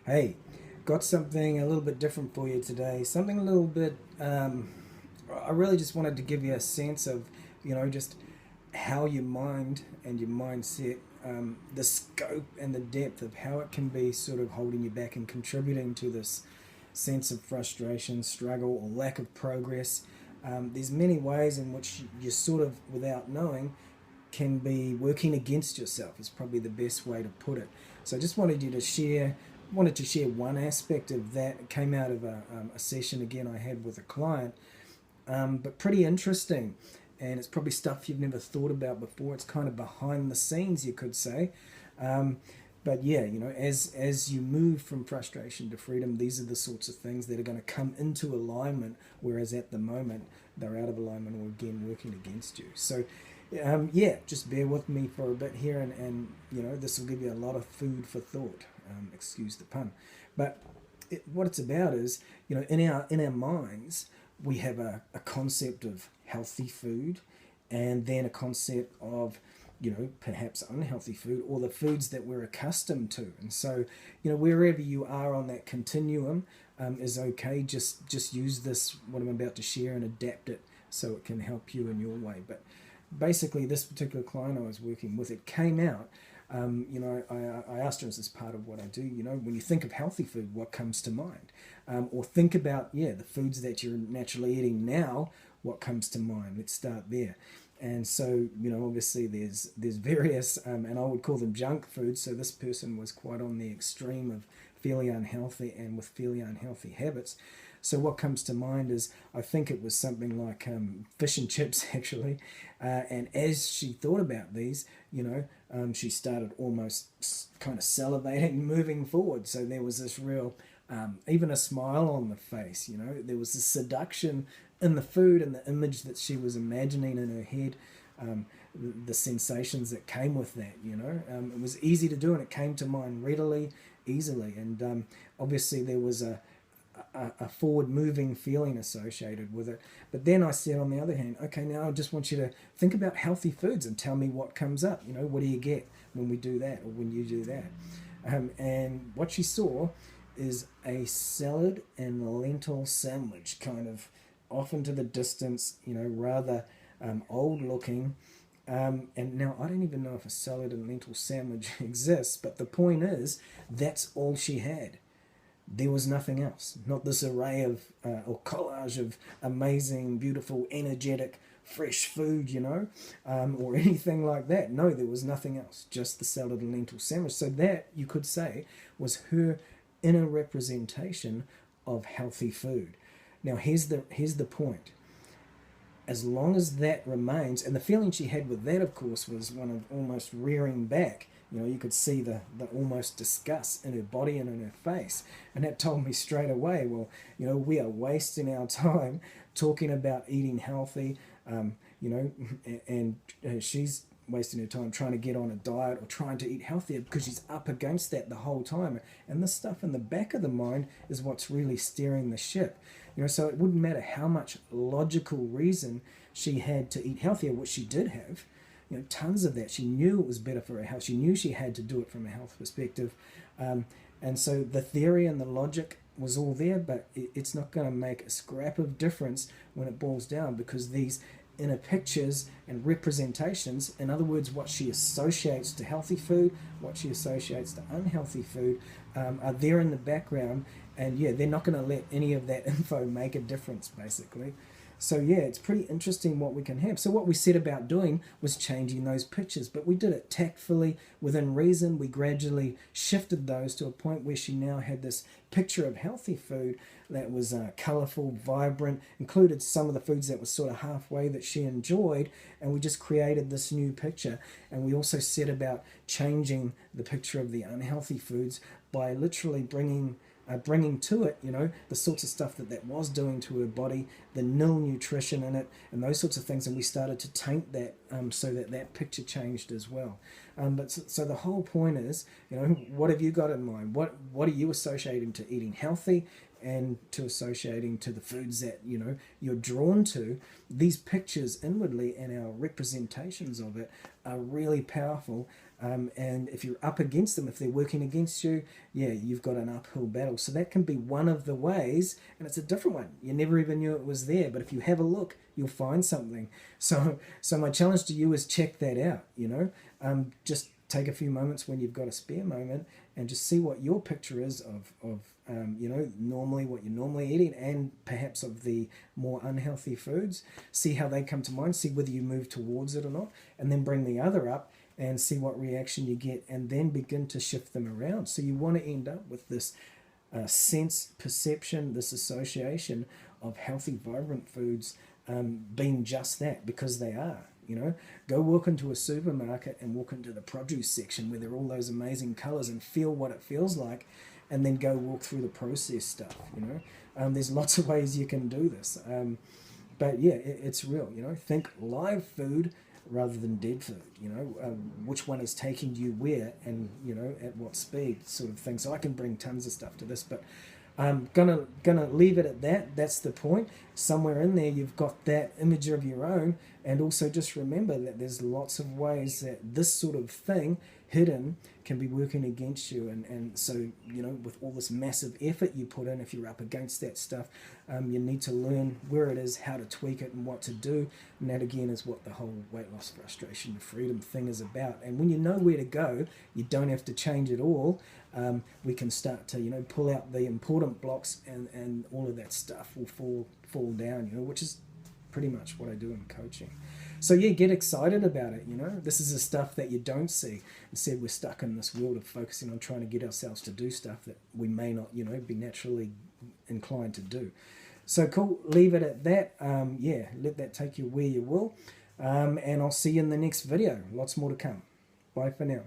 Hey, got something a little bit different for you today. Something a little bit. I really just wanted to give you a sense of, just how your mind and your mindset, the scope and the depth of how it can be sort of holding you back and contributing to this sense of frustration, struggle, or lack of progress. There's many ways in which you sort of, without knowing, can be working against yourself is probably the best way to put it. So I just wanted to share one aspect of that. It came out of a session again I had with a client, but pretty interesting. And it's probably stuff you've never thought about before. It's kind of behind the scenes, you could say. Um, but yeah, as you move from frustration to freedom, these are the sorts of things that are going to come into alignment. Whereas at the moment they're out of alignment or again working against you. So yeah, just bear with me for a bit here, and this will give you a lot of food for thought. Excuse the pun, but what it's about is in our minds we have a concept of healthy food, and then a concept of perhaps unhealthy food or the foods that we're accustomed to. And so wherever you are on that continuum is okay. Just use this, what I'm about to share, and adapt it so it can help you in your way. But basically, this particular client I was working with, it came out. I asked her, as this part of what I do, when you think of healthy food, what comes to mind? Or think about, the foods that you're naturally eating now, what comes to mind? Let's start there. And so, obviously there's various, and I would call them junk foods. So this person was quite on the extreme of fairly unhealthy and with fairly unhealthy habits. So what comes to mind is, I think it was something like fish and chips actually. And as she thought about these, she started almost kind of salivating, moving forward. So there was this real, even a smile on the face. There was this seduction in the food and the image that she was imagining in her head. The sensations that came with that, it was easy to do, and it came to mind readily, easily. And obviously there was a forward moving feeling associated with it. But then I said, on the other hand, okay, now I just want you to think about healthy foods and tell me what comes up. What do you get when we do that, or when you do that? And what she saw is a salad and lentil sandwich, kind of off into the distance, rather old looking. And now I don't even know if a salad and lentil sandwich exists, but the point is, that's all she had. There was nothing else. Not this array of or collage of amazing, beautiful, energetic, fresh food, or anything like that. No, there was nothing else. Just the salad and lentil sandwich. So that, you could say, was her inner representation of healthy food. Now here's the point. As long as that remains, and the feeling she had with that, of course, was one of almost rearing back. You could see the almost disgust in her body and in her face. And that told me straight away, well, we are wasting our time talking about eating healthy, and she's wasting her time trying to get on a diet or trying to eat healthier, because she's up against that the whole time. And this stuff in the back of the mind is what's really steering the ship. So it wouldn't matter how much logical reason she had to eat healthier, which she did have, tons of that. She knew it was better for her health. She knew she had to do it from a health perspective. And so the theory and the logic was all there, but it's not going to make a scrap of difference when it boils down, because these inner pictures and representations, in other words, what she associates to healthy food, what she associates to unhealthy food, are there in the background. And they're not going to let any of that info make a difference, basically. So it's pretty interesting what we can have. So what we set about doing was changing those pictures, but we did it tactfully, within reason. We gradually shifted those to a point where she now had this picture of healthy food that was colourful, vibrant, included some of the foods that was sort of halfway that she enjoyed, and we just created this new picture. And we also set about changing the picture of the unhealthy foods by literally bringing to it, the sorts of stuff that was doing to her body, the nil nutrition in it, and those sorts of things. And we started to taint that, so that picture changed as well. But so the whole point is, what have you got in mind? What are you associating to eating healthy, and to associating to the foods that you're drawn to? These pictures inwardly and our representations of it are really powerful. And if you're up against them, if they're working against you, yeah, you've got an uphill battle. So that can be one of the ways, and it's a different one. You never even knew it was there, but if you have a look, you'll find something. So my challenge to you is check that out. Just take a few moments when you've got a spare moment and just see what your picture is of normally what you're normally eating, and perhaps of the more unhealthy foods. See how they come to mind, see whether you move towards it or not, and then bring the other up and see what reaction you get, and then begin to shift them around. So you want to end up with this sense, perception, this association of healthy, vibrant foods being just that, because they are. Go walk into a supermarket and walk into the produce section where there are all those amazing colors and feel what it feels like, and then go walk through the processed stuff. There's lots of ways you can do this, but yeah, it's real. Think live food rather than dead food. Which one is taking you where, and at what speed, sort of thing. So I can bring tons of stuff to this, but I'm gonna leave it at that. That's the point. Somewhere in there you've got that image of your own, and also just remember that there's lots of ways that this sort of thing hidden can be working against you, and so with all this massive effort you put in, if you're up against that stuff, you need to learn where it is, how to tweak it, and what to do. And that again is what the whole weight loss, frustration, freedom thing is about. And when you know where to go, you don't have to change it all. We can start to pull out the important blocks, and all of that stuff will fall down, which is pretty much what I do in coaching. So yeah, get excited about it. This is the stuff that you don't see. Instead, we're stuck in this world of focusing on trying to get ourselves to do stuff that we may not be naturally inclined to do. So cool, leave it at that. Yeah, let that take you where you will, and I'll see you in the next video. Lots more to come. Bye for now.